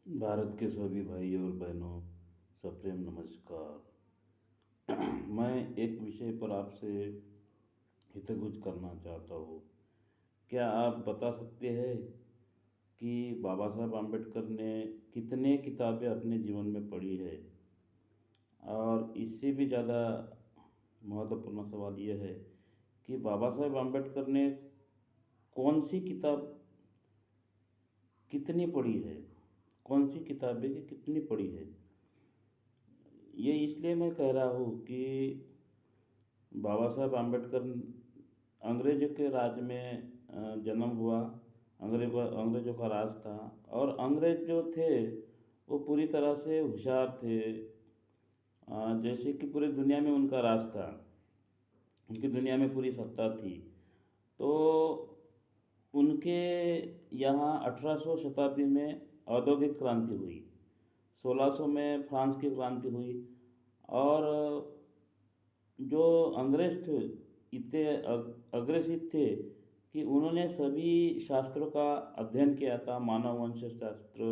भारत के सभी भाई और बहनों, सप्रेम नमस्कार। मैं एक विषय पर आपसे हितगुज करना चाहता हूँ। क्या आप बता सकते हैं कि बाबा साहब आम्बेडकर ने कितने किताबें अपने जीवन में पढ़ी है? और इससे भी ज़्यादा महत्वपूर्ण सवाल यह है कि बाबा साहब आम्बेडकर ने कौन सी किताब कितनी पढ़ी है? कौन सी किताबें की कितनी पढ़ी है? ये इसलिए मैं कह रहा हूँ कि बाबा साहब आम्बेडकर अंग्रेज़ों के राज में जन्म हुआ। अंग्रेज़ों का राज था और अंग्रेज़ जो थे वो पूरी तरह से होशियार थे। जैसे कि पूरी दुनिया में उनका राज था, उनकी दुनिया में पूरी सत्ता थी। तो उनके यहाँ 1800 शताब्दी में औद्योगिक क्रांति हुई, 1600 में फ्रांस की क्रांति हुई और जो अंग्रेज थे इतने अग्रसित थे कि उन्होंने सभी शास्त्रों का अध्ययन किया था। मानव वंश शास्त्र,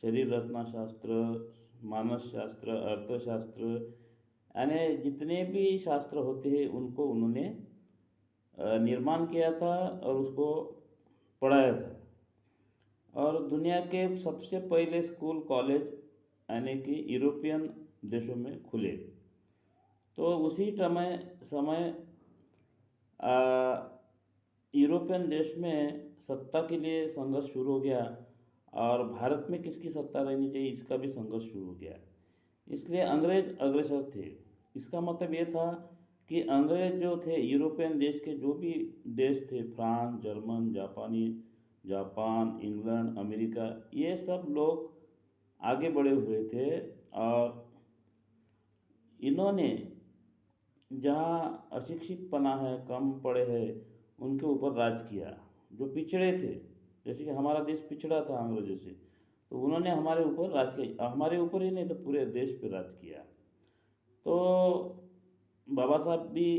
शरीर रचना शास्त्र, मानस शास्त्र, अर्थशास्त्र, यानी जितने भी शास्त्र होते हैं उनको उन्होंने निर्माण किया था और उसको पढ़ाया था। और दुनिया के सबसे पहले स्कूल कॉलेज यानी कि यूरोपियन देशों में खुले। तो उसी समय यूरोपियन देश में सत्ता के लिए संघर्ष शुरू हो गया और भारत में किसकी सत्ता रहनी चाहिए इसका भी संघर्ष शुरू हो गया। इसलिए अंग्रेज अग्रसर थे। इसका मतलब ये था कि अंग्रेज जो थे यूरोपियन देश के जो भी देश थे, France, German, Japan, England, America, ये सब लोग आगे बढ़े हुए थे और इन्होंने जहाँ अशिक्षितपना है, कम पढ़े हैं, उनके ऊपर राज किया। जो पिछड़े थे, जैसे कि हमारा देश पिछड़ा था अंग्रेजों से, तो उन्होंने हमारे ऊपर राज किया। हमारे ऊपर ही नहीं तो पूरे देश पे राज किया। तो बाबा साहब भी